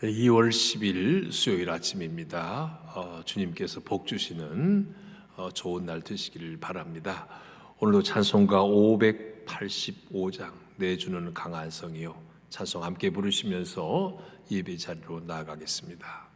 2월 10일 수요일 아침입니다. 주님께서 복 주시는 좋은 날 되시기를 바랍니다. 오늘도 찬송가 585장 내주는 강한 성이요, 찬송 함께 부르시면서 예배 자리로 나아가겠습니다.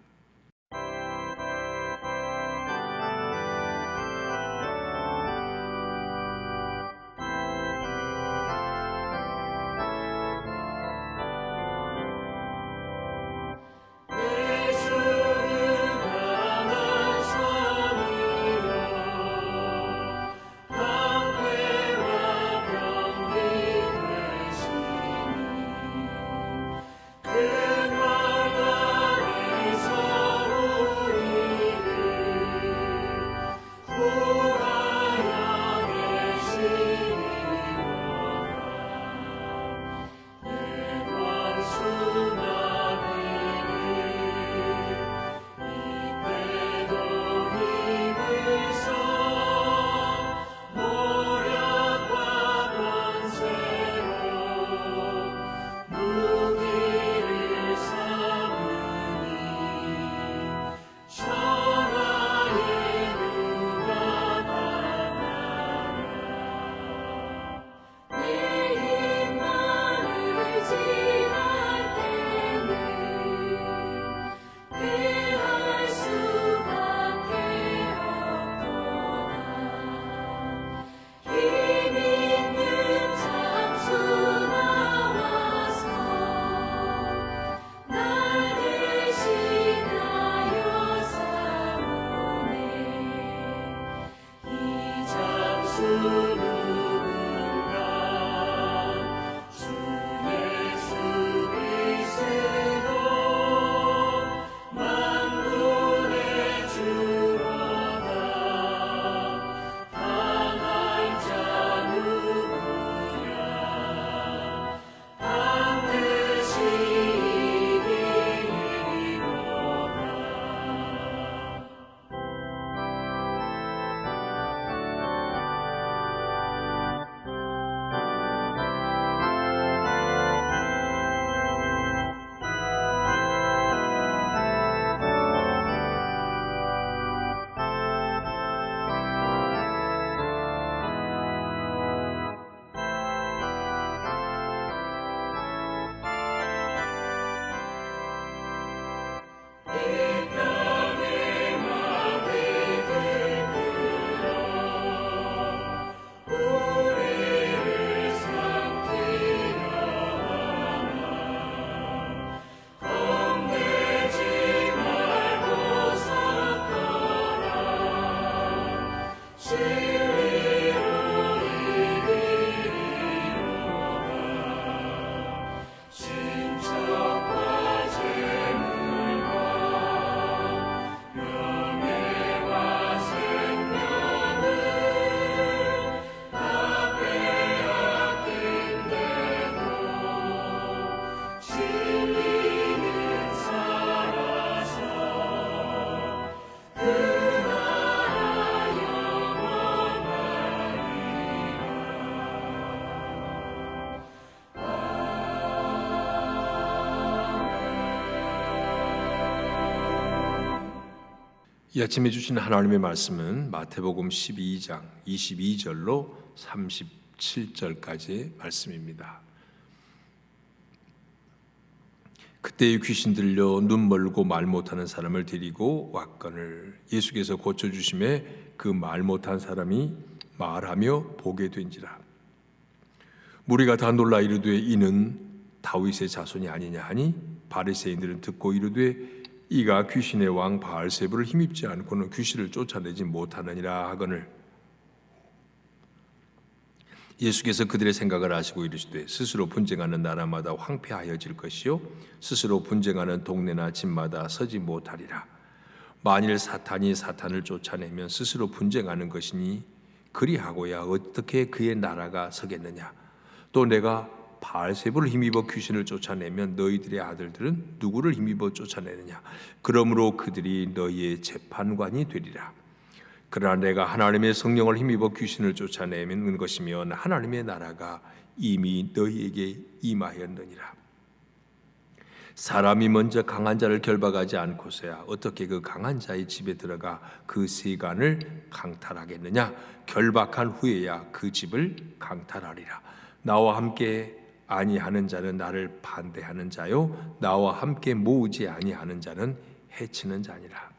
이 아침에 주신 하나님의 말씀은 마태복음 12장 22절로 37절까지의 말씀입니다. 그때의 귀신 들려 눈 멀고 말 못하는 사람을 데리고 왔거늘 예수께서 고쳐주심에 그 말 못한 사람이 말하며 보게 된지라. 무리가 다 놀라 이르되 이는 다윗의 자손이 아니냐 하니 바리새인들은 듣고 이르되 이가 귀신의 왕 바알세불을 힘입지 않고는 귀신을 쫓아내지 못하느니라 하거늘 예수께서 그들의 생각을 아시고 이르시되 스스로 분쟁하는 나라마다 황폐하여질 것이요 스스로 분쟁하는 동네나 집마다 서지 못하리라. 만일 사탄이 사탄을 쫓아내면 스스로 분쟁하는 것이니 그리하고야 어떻게 그의 나라가 서겠느냐. 또 내가 바알세불을 힘입어 귀신을 쫓아내면 너희들의 아들들은 누구를 힘입어 쫓아내느냐. 그러므로 그들이 너희의 재판관이 되리라. 그러나 내가 하나님의 성령을 힘입어 귀신을 쫓아내는 것이면 하나님의 나라가 이미 너희에게 임하였느니라. 사람이 먼저 강한 자를 결박하지 않고서야 어떻게 그 강한 자의 집에 들어가 그 세간을 강탈하겠느냐? 결박한 후에야 그 집을 강탈하리라. 나와 함께 아니하는 자는 나를 반대하는 자요, 나와 함께 모으지 아니하는 자는 해치는 자니라.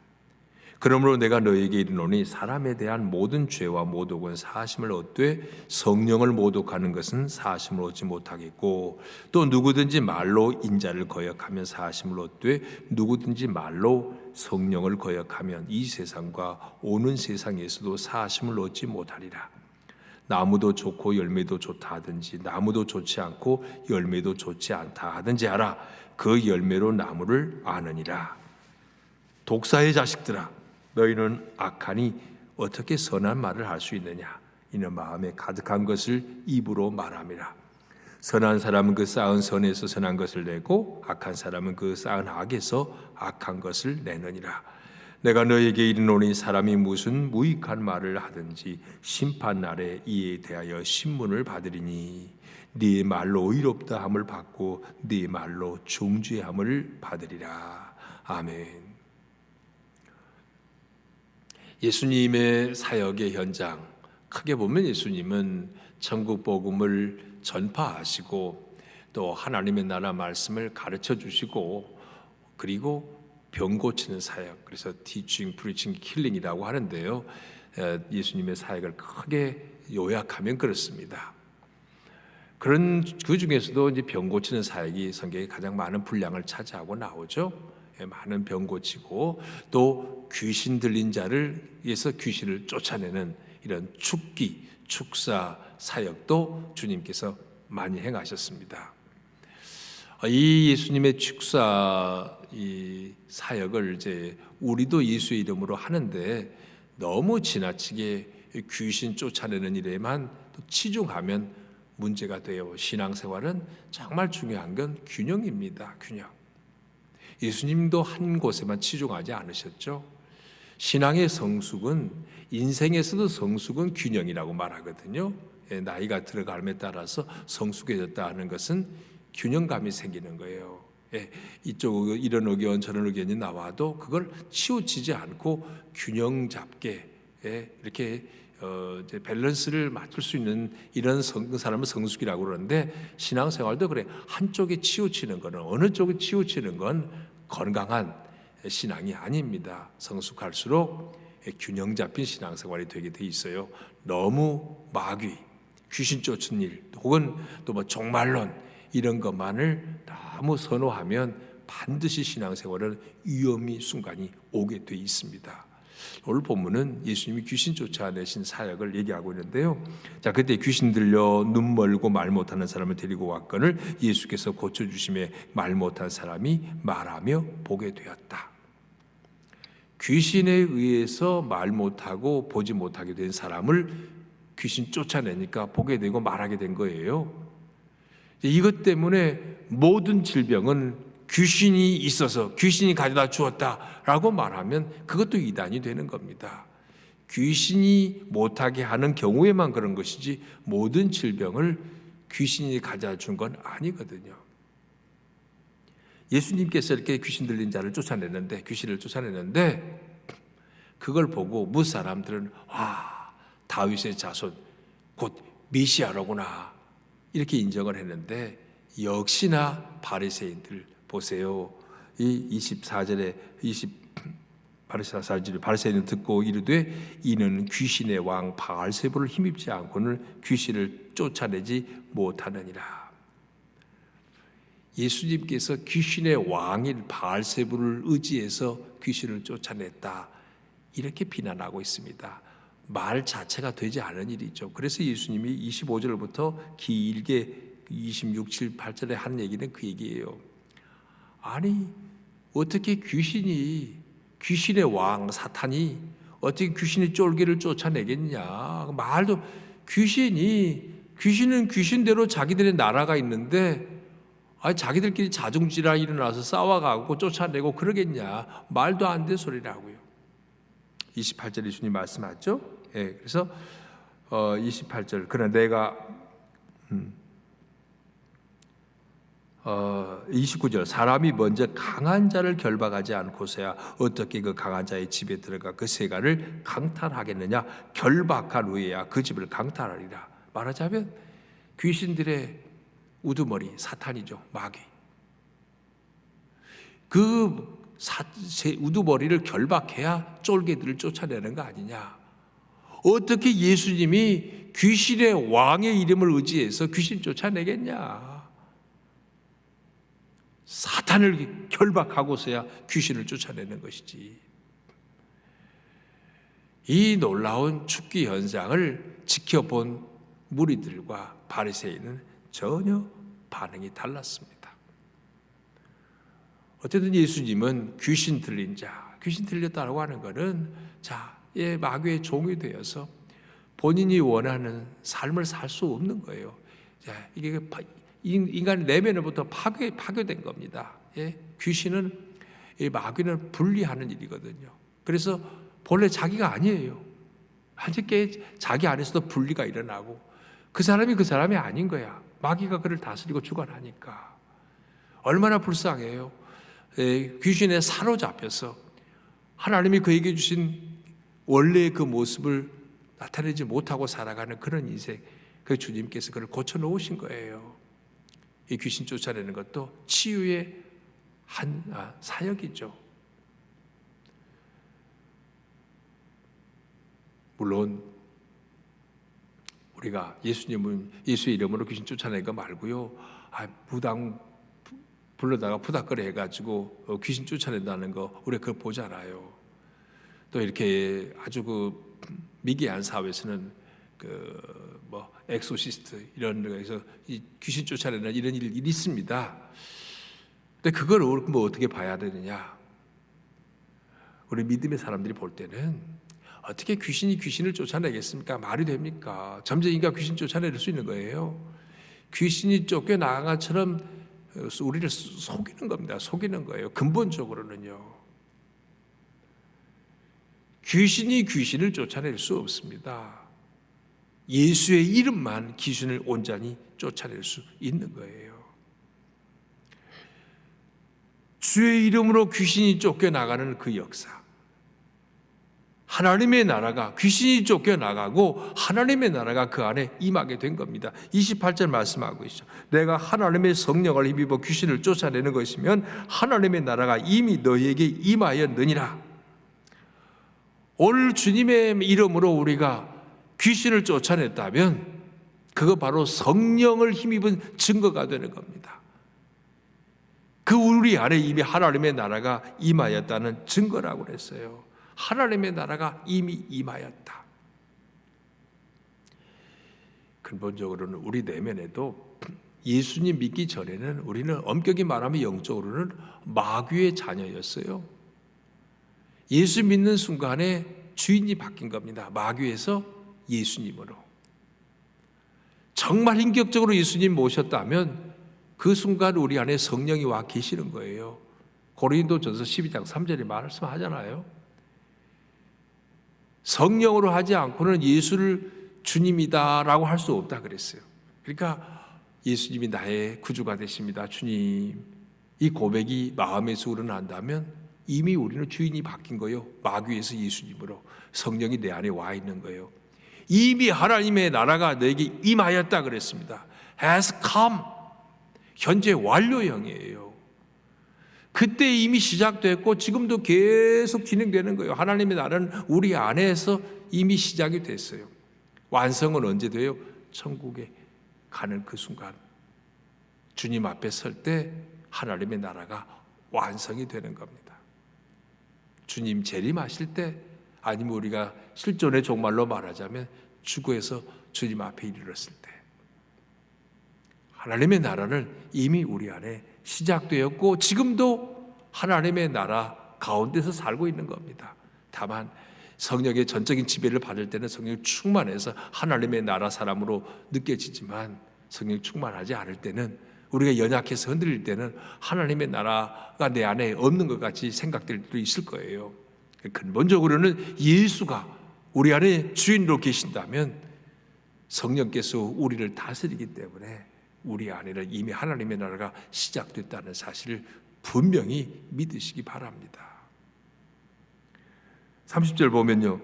그러므로 내가 너에게 이르노니 사람에 대한 모든 죄와 모독은 사하심을 얻되 성령을 모독하는 것은 사하심을 얻지 못하겠고, 또 누구든지 말로 인자를 거역하면 사하심을 얻되 누구든지 말로 성령을 거역하면 이 세상과 오는 세상에서도 사하심을 얻지 못하리라. 나무도 좋고 열매도 좋다 하든지 나무도 좋지 않고 열매도 좋지 않다 하든지 하라. 그 열매로 나무를 아느니라. 독사의 자식들아, 너희는 악하니 어떻게 선한 말을 할 수 있느냐? 이는 마음에 가득한 것을 입으로 말함이라. 선한 사람은 그 쌓은 선에서 선한 것을 내고 악한 사람은 그 쌓은 악에서 악한 것을 내느니라. 내가 너에게 이르노니 사람이 무슨 무익한 말을 하든지 심판 날에 이에 대하여 신문을 받으리니 네 말로 의롭다 함을 받고 네 말로 중죄함을 받으리라. 아멘. 예수님의 사역의 현장, 크게 보면 예수님은 천국 복음을 전파하시고 또 하나님의 나라 말씀을 가르쳐 주시고, 그리고 병 고치는 사역, 그래서 teaching, preaching, healing이라고 하는데요, 예수님의 사역을 크게 요약하면 그렇습니다. 그런 그 중에서도 이제 병 고치는 사역이 성경에 가장 많은 분량을 차지하고 나오죠. 많은 병 고치고 또 귀신 들린 자를 위해서 귀신을 쫓아내는 이런 축기, 축사 사역도 주님께서 많이 행하셨습니다. 이 예수님의 축사 이 사역을 이제 우리도 예수의 이름으로 하는데 너무 지나치게 귀신 쫓아내는 일에만 또 치중하면 문제가 돼요. 신앙생활은 정말 중요한 건 균형입니다. 균형. 예수님도 한 곳에만 치중하지 않으셨죠. 신앙의 성숙은, 인생에서도 성숙은 균형이라고 말하거든요. 나이가 들어감에 따라서 성숙해졌다 하는 것은 균형감이 생기는 거예요. 이쪽 이런 의견 저런 의견이 나와도 그걸 치우치지 않고 균형 잡게 이렇게 이제 밸런스를 맞출 수 있는 이런 사람을 성숙이라고 그러는데, 신앙생활도 그래. 한쪽에 치우치는 거는, 어느 쪽에 치우치는 건 건강한 신앙이 아닙니다. 성숙할수록 균형 잡힌 신앙생활이 되게 돼 있어요. 너무 마귀, 귀신 쫓은 일, 혹은 또 뭐 종말론 이런 것만을 너무 선호하면 반드시 신앙생활은 위험이 순간이 오게 돼 있습니다. 오늘 본문은 예수님이 귀신 쫓아내신 사역을 얘기하고 있는데요. 자, 그때 귀신 들려 눈 멀고 말 못하는 사람을 데리고 왔거늘 예수께서 고쳐주심에 말 못한 사람이 말하며 보게 되었다. 귀신에 의해서 말 못하고 보지 못하게 된 사람을 귀신 쫓아내니까 보게 되고 말하게 된 거예요. 이것 때문에 모든 질병은 귀신이 있어서 귀신이 가져다 주었다라고 말하면 그것도 이단이 되는 겁니다. 귀신이 못하게 하는 경우에만 그런 것이지 모든 질병을 귀신이 가져다 준 건 아니거든요. 예수님께서 이렇게 귀신 들린 자를 쫓아냈는데, 귀신을 쫓아냈는데 그걸 보고 무슨 사람들은 다윗의 자손 곧 메시아로구나 이렇게 인정을 했는데, 역시나 바리새인들 보세요. 이 24절에 바리새인은 듣고 이르되 이는 귀신의 왕 바알세불을 힘입지 않고는 귀신을 쫓아내지 못하느니라. 예수님께서 귀신의 왕인 바알세불을 의지해서 귀신을 쫓아냈다, 이렇게 비난하고 있습니다. 말 자체가 되지 않은 일이죠. 그래서 예수님이 25절부터 길게 26, 7, 8절에 한 얘기는 그 얘기예요. 아니, 어떻게 귀신의 왕 사탄이 어떻게 귀신의 쫄개를 쫓아내겠냐? 말도, 귀신은 귀신대로 자기들의 나라가 있는데 자기들끼리 자중질환 일어나서 싸워가고 쫓아내고 그러겠냐? 말도 안 되는 소리라고요. 28절에 주님 말씀하죠. 그래서 28절, 그러나 내가 29절 사람이 먼저 강한 자를 결박하지 않고서야 어떻게 그 강한 자의 집에 들어가 그 세간을 강탈하겠느냐. 결박한 후에야 그 집을 강탈하리라. 말하자면 귀신들의 우두머리 사탄이죠. 마귀. 그 우두머리를 결박해야 쫄개들을 쫓아내는 거 아니냐. 어떻게 예수님이 귀신의 왕의 이름을 의지해서 귀신 쫓아내겠냐. 사탄을 결박하고서야 귀신을 쫓아내는 것이지. 이 놀라운 축기 현상을 지켜본 무리들과 바리새인은 전혀 반응이 달랐습니다. 어쨌든 예수님은 귀신 들린 자, 귀신 들렸다고 하는 것은 마귀의 종이 되어서 본인이 원하는 삶을 살 수 없는 거예요. 이게 인간의 내면으로부터 파괴된 겁니다. 귀신은, 마귀는 분리하는 일이거든요. 그래서 본래 자기가 아니에요. 한적게 자기 안에서도 분리가 일어나고 그 사람이 아닌 거야. 마귀가 그를 다스리고 주관하니까. 얼마나 불쌍해요. 귀신에 사로잡혀서 하나님이 그에게 주신 원래의 그 모습을 나타내지 못하고 살아가는 그런 인생, 그 주님께서 그를 고쳐놓으신 거예요. 이 귀신 쫓아내는 것도 치유의 한 사역이죠. 물론 우리가 예수님은 예수의 이름으로 귀신 쫓아내는 거 말고요, 무당 불러다가 푸닥거려 해가지고 귀신 쫓아낸다는 거 우리가 그거 보잖아요. 또 이렇게 아주 그 미개한 사회에서는 엑소시스트 이런 데서 이 귀신 쫓아내는 이런 일이 있습니다. 근데 그걸 어떻게 봐야 되느냐? 우리 믿음의 사람들이 볼 때는 어떻게 귀신이 귀신을 쫓아내겠습니까? 말이 됩니까? 점쟁이가 귀신 쫓아낼 수 있는 거예요. 귀신이 쫓겨나간 것처럼 우리를 속이는 겁니다. 속이는 거예요. 근본적으로는요. 귀신이 귀신을 쫓아낼 수 없습니다. 예수의 이름만 귀신을 온전히 쫓아낼 수 있는 거예요. 주의 이름으로 귀신이 쫓겨나가는 그 역사, 하나님의 나라가, 귀신이 쫓겨나가고 하나님의 나라가 그 안에 임하게 된 겁니다. 28절 말씀하고 있죠. 내가 하나님의 성령을 힘입어 귀신을 쫓아내는 것이면 하나님의 나라가 이미 너희에게 임하였느니라. 오늘 주님의 이름으로 우리가 귀신을 쫓아냈다면 그거 바로 성령을 힘입은 증거가 되는 겁니다. 그 우리 안에 이미 하나님의 나라가 임하였다는 증거라고 그랬어요. 하나님의 나라가 이미 임하였다. 근본적으로는 우리 내면에도 예수님 믿기 전에는 우리는 엄격히 말하면 영적으로는 마귀의 자녀였어요. 예수 믿는 순간에 주인이 바뀐 겁니다. 마귀에서 예수님으로. 정말 인격적으로 예수님 모셨다면 그 순간 우리 안에 성령이 와 계시는 거예요. 고린도전서 12장 3절에 말씀하잖아요. 성령으로 하지 않고는 예수를 주님이다라고 할 수 없다 그랬어요. 그러니까 예수님이 나의 구주가 되십니다. 주님. 이 고백이 마음에서 우러난다면 이미 우리는 주인이 바뀐 거예요. 마귀에서 예수님으로 성령이 내 안에 와 있는 거예요. 이미 하나님의 나라가 너에게 임하였다 그랬습니다. has come. 현재 완료형이에요. 그때 이미 시작됐고 지금도 계속 진행되는 거예요. 하나님의 나라는 우리 안에서 이미 시작이 됐어요. 완성은 언제 돼요? 천국에 가는 그 순간 주님 앞에 설 때 하나님의 나라가 완성이 되는 겁니다. 주님 재림하실 때, 아니면 우리가 실존의 종말로 말하자면 죽어서 주님 앞에 이르렀을 때 하나님의 나라는 이미 우리 안에 시작되었고 지금도 하나님의 나라 가운데서 살고 있는 겁니다. 다만 성령의 전적인 지배를 받을 때는 성령 충만해서 하나님의 나라 사람으로 느껴지지만, 성령 충만하지 않을 때는, 우리가 연약해서 흔들릴 때는 하나님의 나라가 내 안에 없는 것 같이 생각될 때도 있을 거예요. 근본적으로는 예수가 우리 안에 주인으로 계신다면 성령께서 우리를 다스리기 때문에 우리 안에는 이미 하나님의 나라가 시작됐다는 사실을 분명히 믿으시기 바랍니다. 30절 보면요,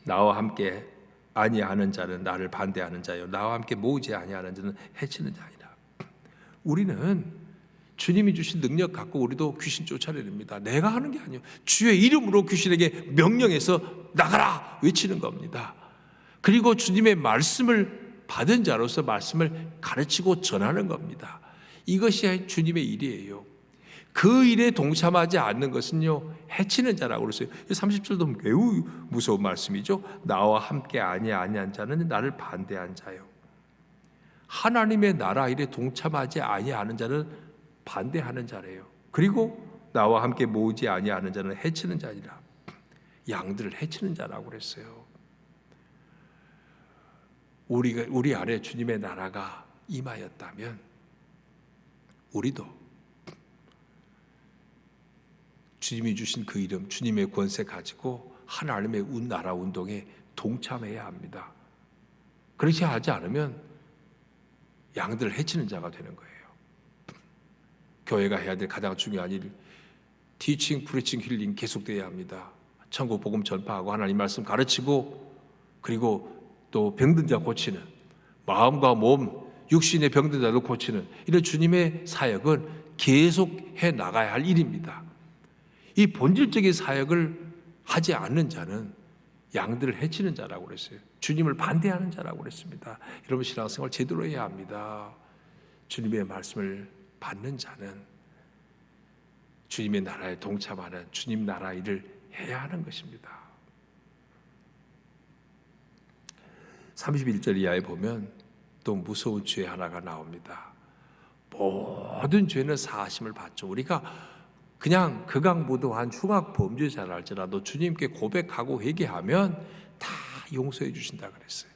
나와 함께 아니하는 자는 나를 반대하는 자요, 나와 함께 모으지 아니하는 자는 해치는 자이라. 우리는 주님이 주신 능력 갖고 우리도 귀신 쫓아내립니다. 내가 하는 게 아니에요. 주의 이름으로 귀신에게 명령해서 나가라 외치는 겁니다. 그리고 주님의 말씀을 받은 자로서 말씀을 가르치고 전하는 겁니다. 이것이 주님의 일이에요. 그 일에 동참하지 않는 것은요, 해치는 자라고 그랬어요. 30절도 매우 무서운 말씀이죠. 나와 함께 아니한 자는 나를 반대한 자요. 하나님의 나라 일에 동참하지 아니하는 자는 반대하는 자래요. 그리고 나와 함께 모으지 아니하는 자는 해치는 자니라. 양들을 해치는 자라고 그랬어요. 우리 안에 주님의 나라가 임하였다면 우리도 주님이 주신 그 이름, 주님의 권세 가지고 하나님의 나라 운동에 동참해야 합니다. 그렇게 하지 않으면 양들을 해치는 자가 되는 거예요. 교회가 해야 될 가장 중요한 일, 티칭, 프리칭, 힐링 계속돼야 합니다. 천국 복음 전파하고 하나님 말씀 가르치고, 그리고 또 병든 자 고치는, 마음과 몸, 육신의 병든 자도 고치는 이런 주님의 사역은 계속해 나가야 할 일입니다. 이 본질적인 사역을 하지 않는 자는 양들을 해치는 자라고 그랬어요. 주님을 반대하는 자라고 그랬습니다. 여러분, 신앙생활 제대로 해야 합니다. 주님의 말씀을 받는 자는 주님의 나라에 동참하는 주님 나라 일을 해야 하는 것입니다. 31절 이하에 보면 또 무서운 죄 하나가 나옵니다. 모든 죄는 사하심을 받죠. 우리가 그냥 극악무도한 흉악 범죄자라 할지라도 주님께 고백하고 회개하면 다 용서해 주신다 그랬어요.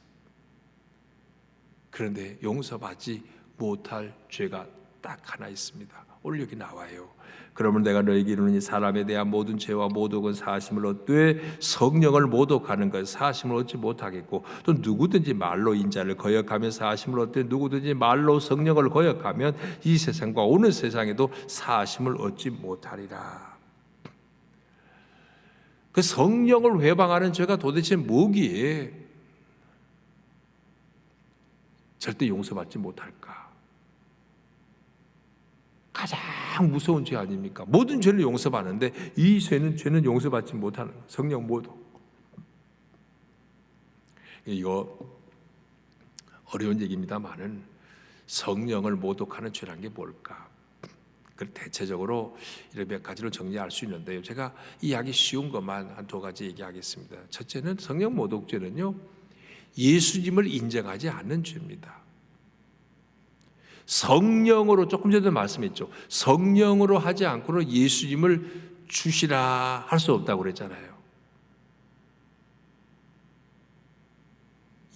그런데 용서받지 못할 죄가 딱 하나 있습니다. 오늘 여기 나와요. 그러면 내가 너에게 이르노니 사람에 대한 모든 죄와 모독은 사하심을 얻되 성령을 모독하는 것 사하심을 얻지 못하겠고, 또 누구든지 말로 인자를 거역하면 사하심을 얻되 누구든지 말로 성령을 거역하면 이 세상과 오는 세상에도 사하심을 얻지 못하리라. 그 성령을 회방하는 죄가 도대체 뭐기에 절대 용서받지 못할까? 가장 무서운 죄 아닙니까? 모든 죄를 용서받는데 이 죄는 용서받지 못하는 성령 모독. 이거 어려운 얘기입니다만은 성령을 모독하는 죄란 게 뭘까? 그 대체적으로 이런 몇 가지로 정리할 수 있는데요. 제가 이해하기 쉬운 것만 한 두 가지 얘기하겠습니다. 첫째는 성령 모독죄는요, 예수님을 인정하지 않는 죄입니다. 성령으로, 조금 전에도 말씀했죠. 성령으로 하지 않고는 예수님을 주시라 할 수 없다고 그랬잖아요.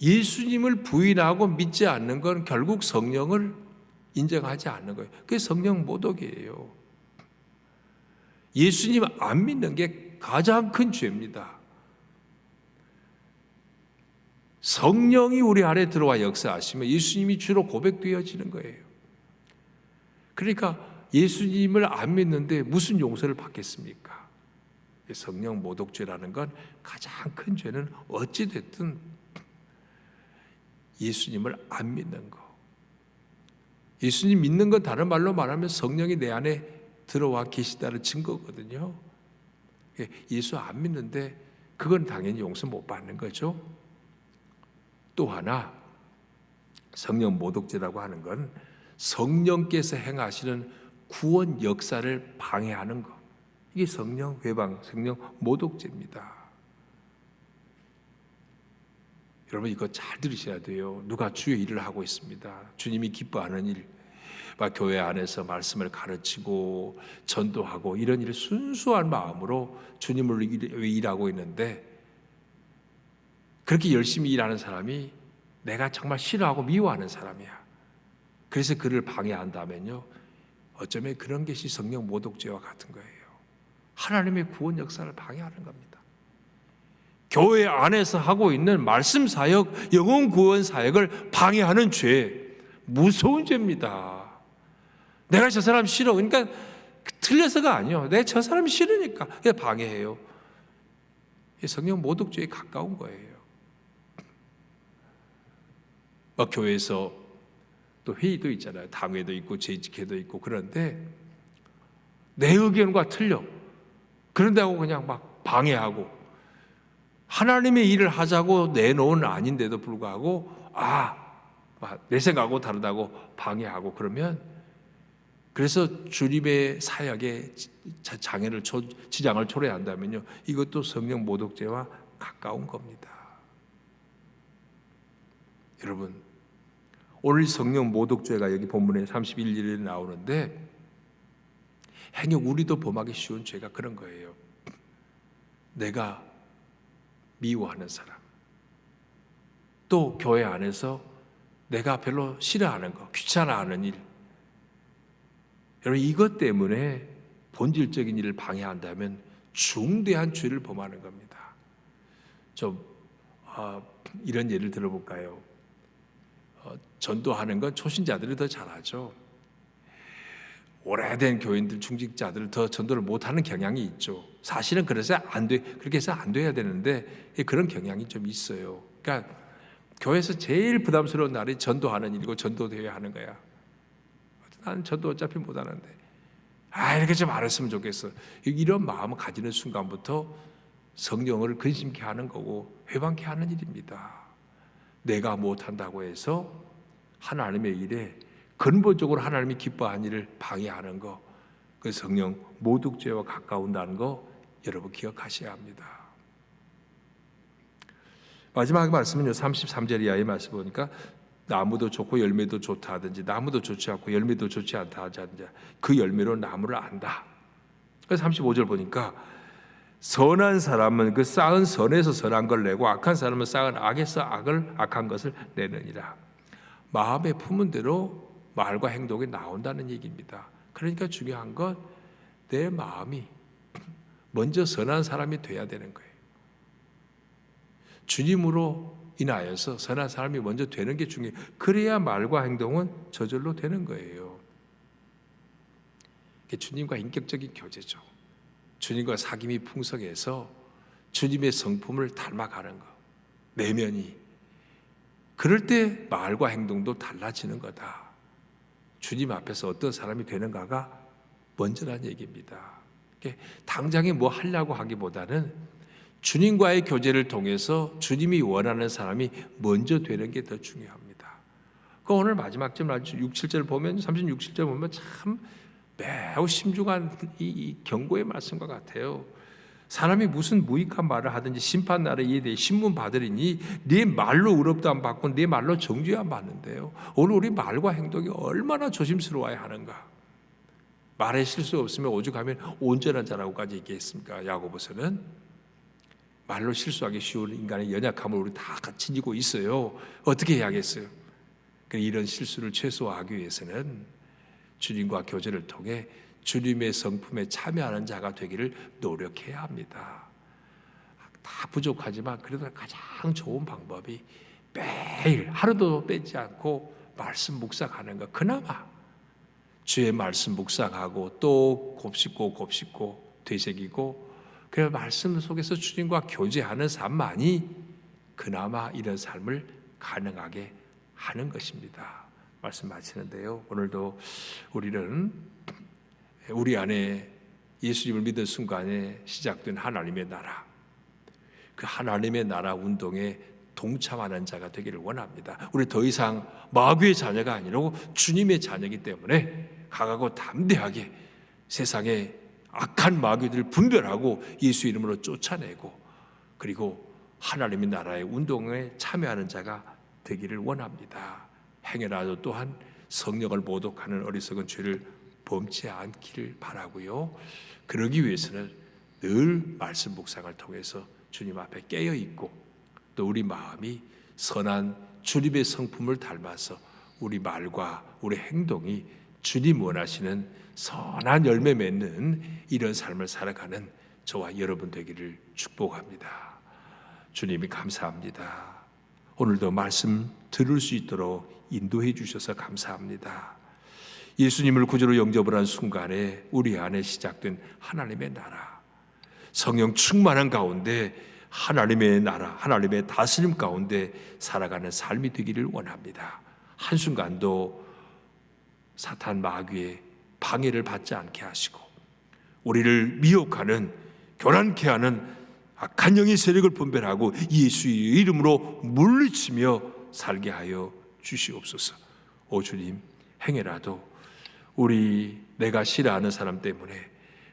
예수님을 부인하고 믿지 않는 건 결국 성령을 인정하지 않는 거예요. 그게 성령 모독이에요. 예수님 안 믿는 게 가장 큰 죄입니다. 성령이 우리 안에 들어와 역사하시면 예수님이 주로 고백되어지는 거예요. 그러니까 예수님을 안 믿는데 무슨 용서를 받겠습니까? 성령 모독죄라는 건 가장 큰 죄는 어찌됐든 예수님을 안 믿는 거. 예수님 믿는 건 다른 말로 말하면 성령이 내 안에 들어와 계시다는 증거거든요. 예수 안 믿는데 그건 당연히 용서 못 받는 거죠. 또 하나, 성령 모독죄라고 하는 건 성령께서 행하시는 구원 역사를 방해하는 것. 이게 성령 회방, 성령 모독죄입니다. 여러분, 이거 잘 들으셔야 돼요. 누가 주의 일을 하고 있습니다. 주님이 기뻐하는 일, 막 교회 안에서 말씀을 가르치고 전도하고 이런 일을 순수한 마음으로 주님을 일하고 있는데, 그렇게 열심히 일하는 사람이 내가 정말 싫어하고 미워하는 사람이야. 그래서 그를 방해한다면요, 어쩌면 그런 것이 성령 모독죄와 같은 거예요. 하나님의 구원 역사를 방해하는 겁니다. 교회 안에서 하고 있는 말씀 사역, 영혼 구원 사역을 방해하는 죄, 무서운 죄입니다. 내가 저 사람 싫어. 그러니까 틀려서가 아니요. 내가 저 사람이 싫으니까 그냥 방해해요. 성령 모독죄에 가까운 거예요. 교회에서 또 회의도 있잖아요. 당회도 있고 재직회도 있고. 그런데 내 의견과 틀려. 그런다고 그냥 막 방해하고 하나님의 일을 하자고 내놓은 아닌데도 불구하고 내 생각하고 다르다고 방해하고 그러면, 그래서 주님의 사역에 지장을 초래한다면요, 이것도 성령 모독죄와 가까운 겁니다. 여러분, 오늘 성령 모독죄가 여기 본문에 31절에 나오는데, 행여 우리도 범하기 쉬운 죄가 그런 거예요. 내가 미워하는 사람, 또 교회 안에서 내가 별로 싫어하는 거, 귀찮아하는 일, 여러분 이것 때문에 본질적인 일을 방해한다면 중대한 죄를 범하는 겁니다. 이런 예를 들어볼까요? 전도하는 건 초신자들이 더 잘하죠. 오래된 교인들, 중직자들 더 전도를 못하는 경향이 있죠. 사실은 그래서 그렇게 해서 안 돼야 되는데 그런 경향이 좀 있어요. 그러니까 교회에서 제일 부담스러운 날이 전도하는 일이고 전도대회 하는 거야. 나는 전도 어차피 못하는데 이렇게 좀 안 했으면 좋겠어. 이런 마음을 가지는 순간부터 성령을 근심케 하는 거고 회방케 하는 일입니다. 내가 못한다고 해서 하나님의 일에 근본적으로 하나님이 기뻐하는 일을 방해하는 거, 그 성령 모독죄와 가까운다는 거 여러분 기억하셔야 합니다. 마지막 말씀은요, 33절 이하의 말씀 보니까 나무도 좋고 열매도 좋다 하든지 나무도 좋지 않고 열매도 좋지 않다 하지 않느냐, 그 열매로 나무를 안다. 그래서 35절 보니까 선한 사람은 그 쌓은 선에서 선한 걸 내고 악한 사람은 쌓은 악에서 악한 것을 내느니라. 마음에 품은 대로 말과 행동이 나온다는 얘기입니다. 그러니까 중요한 건 내 마음이 먼저 선한 사람이 돼야 되는 거예요. 주님으로 인하여서 선한 사람이 먼저 되는 게 중요해요. 그래야 말과 행동은 저절로 되는 거예요. 주님과 인격적인 교제죠. 주님과 사귐이 풍성해서 주님의 성품을 닮아가는 것, 내면이. 그럴 때 말과 행동도 달라지는 거다. 주님 앞에서 어떤 사람이 되는가가 먼저란 얘기입니다. 당장에 뭐 하려고 하기보다는 주님과의 교제를 통해서 주님이 원하는 사람이 먼저 되는 게 더 중요합니다. 오늘 마지막 절 6, 7절 보면, 36, 7절 보면 참 매우 심중한 이 경고의 말씀과 같아요. 사람이 무슨 무익한 말을 하든지 심판날에 이에 대해 신문 받으리니 네 말로 의롭도 안 받고 네 말로 정죄 안 받는데요. 오늘 우리 말과 행동이 얼마나 조심스러워야 하는가. 말에 실수 없으면 오죽하면 온전한 자라고까지 얘기했습니까? 야고보서는 말로 실수하기 쉬운 인간의 연약함을 우리 다 같이 지고 있어요. 어떻게 해야겠어요? 이런 실수를 최소화하기 위해서는 주님과 교제를 통해 주님의 성품에 참여하는 자가 되기를 노력해야 합니다. 다 부족하지만 그래도 가장 좋은 방법이 매일 하루도 빼지 않고 말씀 묵상하는 것. 그나마 주의 말씀 묵상하고 또 곱씹고 되새기고, 그 말씀 속에서 주님과 교제하는 삶만이 그나마 이런 삶을 가능하게 하는 것입니다. 말씀 마치는데요, 오늘도 우리는 우리 안에 예수님을 믿은 순간에 시작된 하나님의 나라, 그 하나님의 나라 운동에 동참하는 자가 되기를 원합니다. 우리 더 이상 마귀의 자녀가 아니라 주님의 자녀이기 때문에 강하고 담대하게 세상에 악한 마귀들을 분별하고 예수 이름으로 쫓아내고, 그리고 하나님의 나라의 운동에 참여하는 자가 되기를 원합니다. 행여라도 또한 성령을 모독하는 어리석은 죄를 범치 않기를 바라고요. 그러기 위해서는 늘 말씀 묵상을 통해서 주님 앞에 깨어 있고, 또 우리 마음이 선한 주님의 성품을 닮아서 우리 말과 우리 행동이 주님 원하시는 선한 열매 맺는 이런 삶을 살아가는 저와 여러분 되기를 축복합니다. 주님이 감사합니다. 오늘도 말씀 들을 수 있도록 인도해 주셔서 감사합니다. 예수님을 구주로 영접을 한 순간에 우리 안에 시작된 하나님의 나라, 성령 충만한 가운데 하나님의 나라, 하나님의 다스림 가운데 살아가는 삶이 되기를 원합니다. 한순간도 사탄 마귀의 방해를 받지 않게 하시고 우리를 미혹하는, 교란케 하는 악한 영의 세력을 분별하고 예수의 이름으로 물리치며 살게 하여 주시옵소서. 오 주님, 행여라도 내가 싫어하는 사람 때문에,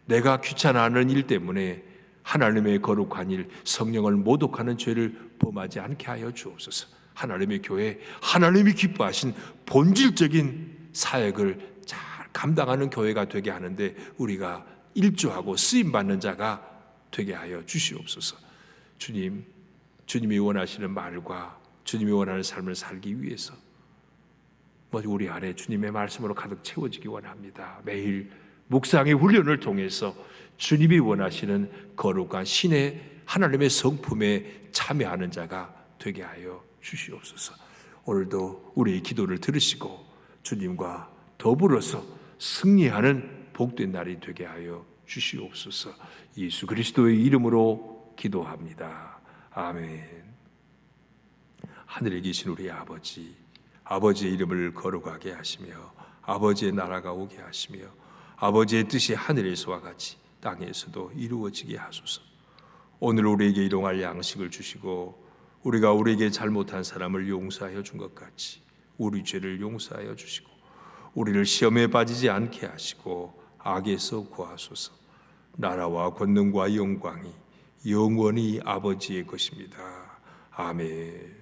내가 귀찮아하는 일 때문에 하나님의 거룩한 일, 성령을 모독하는 죄를 범하지 않게 하여 주옵소서. 하나님의 교회, 하나님이 기뻐하신 본질적인 사역을 잘 감당하는 교회가 되게 하는데 우리가 일조하고 쓰임받는 자가 되게 하여 주시옵소서. 주님, 주님이 원하시는 말과 주님이 원하는 삶을 살기 위해서 우리 안에 주님의 말씀으로 가득 채워지기 원합니다. 매일 묵상의 훈련을 통해서 주님이 원하시는 거룩한 신의 하나님의 성품에 참여하는 자가 되게 하여 주시옵소서. 오늘도 우리의 기도를 들으시고 주님과 더불어서 승리하는 복된 날이 되게 하여 주시옵소서. 예수 그리스도의 이름으로 기도합니다. 아멘. 하늘에 계신 우리 아버지, 아버지의 이름을 거룩하게 하시며 아버지의 나라가 오게 하시며 아버지의 뜻이 하늘에서와 같이 땅에서도 이루어지게 하소서. 오늘 우리에게 일용할 양식을 주시고 우리가 우리에게 잘못한 사람을 용서하여 준 것 같이 우리 죄를 용서하여 주시고 우리를 시험에 빠지지 않게 하시고 악에서 구하소서. 나라와 권능과 영광이 영원히 아버지의 것입니다. 아멘.